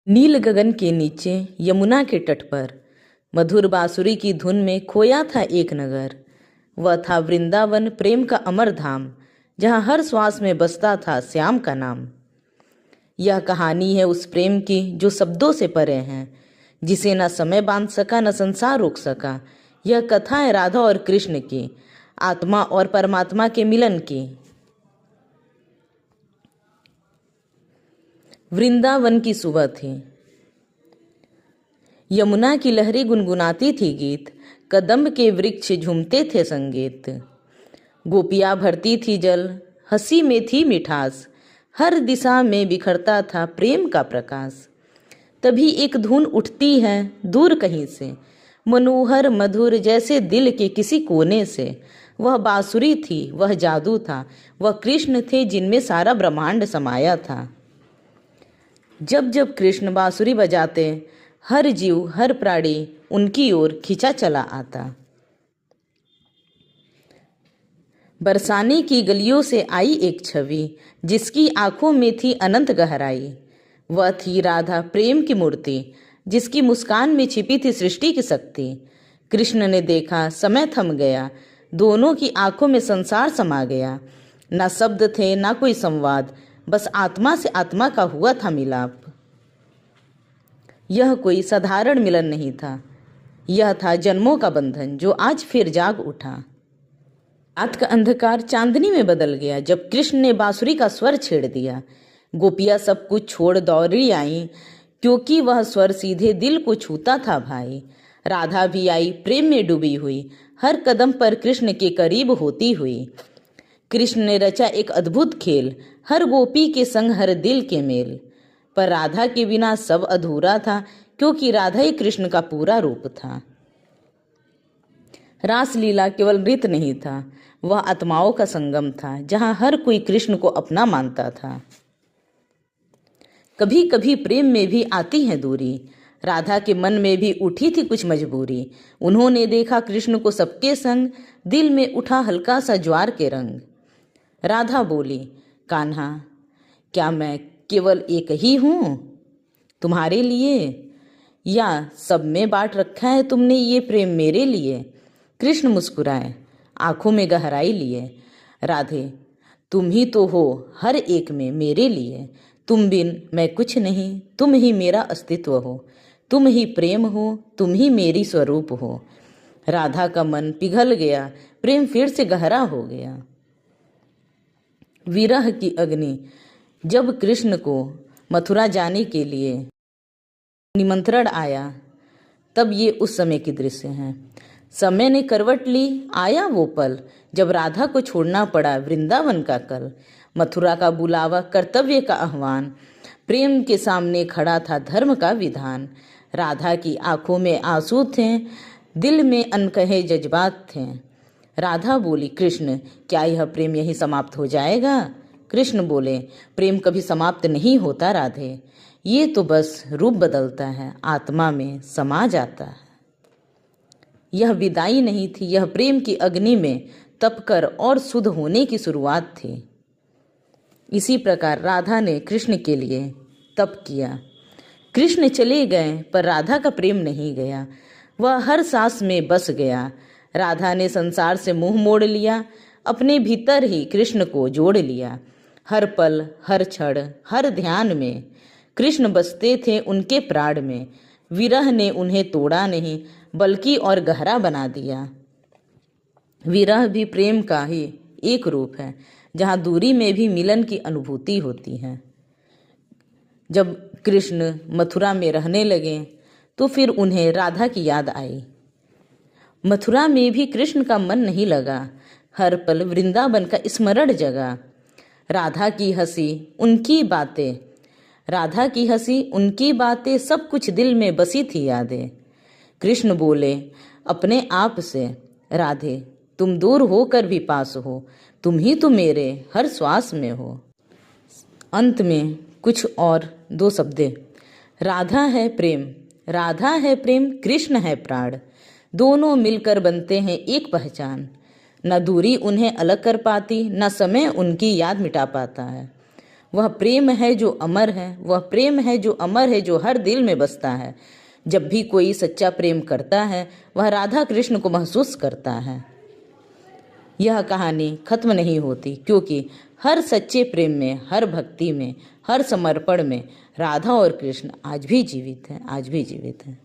नील गगन के नीचे यमुना के तट पर मधुर बांसुरी की धुन में खोया था एक नगर। वह था वृंदावन, प्रेम का अमर धाम, जहाँ हर श्वास में बसता था श्याम का नाम। यह कहानी है उस प्रेम की जो शब्दों से परे है, जिसे न समय बांध सका न संसार रोक सका। यह कथा है राधा और कृष्ण की, आत्मा और परमात्मा के मिलन की। वृंदावन की सुबह थी। यमुना की लहरें गुनगुनाती थी गीत, कदम्ब के वृक्ष झूमते थे संगीत। गोपियाँ भरती थी जल, हंसी में थी मिठास, हर दिशा में बिखरता था प्रेम का प्रकाश। तभी एक धुन उठती है दूर कहीं से, मनोहर मधुर जैसे दिल के किसी कोने से। वह बांसुरी थी, वह जादू था, वह कृष्ण थे जिनमें सारा ब्रह्मांड समाया था। जब जब कृष्ण बांसुरी बजाते, हर जीव हर प्राणी उनकी ओर खिंचा चला आता। बरसाने की गलियों से आई एक छवि, जिसकी आंखों में थी अनंत गहराई। वह थी राधा, प्रेम की मूर्ति, जिसकी मुस्कान में छिपी थी सृष्टि की शक्ति। कृष्ण ने देखा, समय थम गया, दोनों की आंखों में संसार समा गया। ना शब्द थे ना कोई संवाद, बस आत्मा से आत्मा का हुआ था मिलाप। यह कोई साधारण मिलन नहीं था, यह था जन्मों का बंधन जो आज फिर जाग उठा। रात का अंधकार चांदनी में बदल गया जब कृष्ण ने बांसुरी का स्वर छेड़ दिया। गोपियां सब कुछ छोड़ दौड़ी आईं, क्योंकि वह स्वर सीधे दिल को छूता था भाई। राधा भी आई, प्रेम में डूबी हुई, हर कदम पर कृष्ण के करीब होती हुई। कृष्ण ने रचा एक अद्भुत खेल, हर गोपी के संग हर दिल के मेल। पर राधा के बिना सब अधूरा था, क्योंकि राधा ही कृष्ण का पूरा रूप था। रासलीला केवल नृत्य नहीं था, वह आत्माओं का संगम था, जहां हर कोई कृष्ण को अपना मानता था। कभी कभी प्रेम में भी आती है दूरी, राधा के मन में भी उठी थी कुछ मजबूरी। उन्होंने देखा कृष्ण को सबके संग, दिल में उठा हल्का सा ज्वार के रंग। राधा बोली, कान्हा, क्या मैं केवल एक ही हूँ तुम्हारे लिए, या सब में बांट रखा है तुमने ये प्रेम मेरे लिए? कृष्ण मुस्कुराए, आंखों में गहराई लिए। राधे, तुम ही तो हो हर एक में मेरे लिए, तुम बिन मैं कुछ नहीं, तुम ही मेरा अस्तित्व हो, तुम ही प्रेम हो, तुम ही मेरी स्वरूप हो। राधा का मन पिघल गया, प्रेम फिर से गहरा हो गया। विरह की अग्नि, जब कृष्ण को मथुरा जाने के लिए निमंत्रण आया, तब ये उस समय की दृश्य हैं। समय ने करवट ली, आया वो पल जब राधा को छोड़ना पड़ा वृंदावन का कल। मथुरा का बुलावा, कर्तव्य का आह्वान, प्रेम के सामने खड़ा था धर्म का विधान। राधा की आंखों में आंसू थे, दिल में अनकहे जज्बात थे। राधा बोली, कृष्ण, क्या यह प्रेम यहीं समाप्त हो जाएगा? कृष्ण बोले, प्रेम कभी समाप्त नहीं होता राधे, ये तो बस रूप बदलता है, आत्मा में समा जाता है। यह विदाई नहीं थी, यह प्रेम की अग्नि में तपकर और शुद्ध होने की शुरुआत थी। इसी प्रकार राधा ने कृष्ण के लिए तप किया। कृष्ण चले गए पर राधा का प्रेम नहीं गया, वह हर सांस में बस गया। राधा ने संसार से मुंह मोड़ लिया, अपने भीतर ही कृष्ण को जोड़ लिया। हर पल, हर क्षण, हर ध्यान में कृष्ण बसते थे उनके प्राण में। विरह ने उन्हें तोड़ा नहीं, बल्कि और गहरा बना दिया। विरह भी प्रेम का ही एक रूप है, जहाँ दूरी में भी मिलन की अनुभूति होती है। जब कृष्ण मथुरा में रहने लगे तो फिर उन्हें राधा की याद आई। मथुरा में भी कृष्ण का मन नहीं लगा, हर पल वृंदावन का स्मरण जगा। राधा की हंसी, उनकी बातें, राधा की हंसी, उनकी बातें, सब कुछ दिल में बसी थी यादें। कृष्ण बोले अपने आप से, राधे, तुम दूर होकर भी पास हो, तुम ही तो मेरे हर श्वास में हो। अंत में कुछ और दो शब्दें, राधा है प्रेम, राधा है प्रेम, कृष्ण है प्राण, दोनों मिलकर बनते हैं एक पहचान। न दूरी उन्हें अलग कर पाती, न समय उनकी याद मिटा पाता है। वह प्रेम है जो अमर है, वह प्रेम है जो अमर है, जो हर दिल में बसता है। जब भी कोई सच्चा प्रेम करता है वह राधा कृष्ण को महसूस करता है। यह कहानी खत्म नहीं होती, क्योंकि हर सच्चे प्रेम में, हर भक्ति में, हर समर्पण में राधा और कृष्ण आज भी जीवित हैं, आज भी जीवित हैं।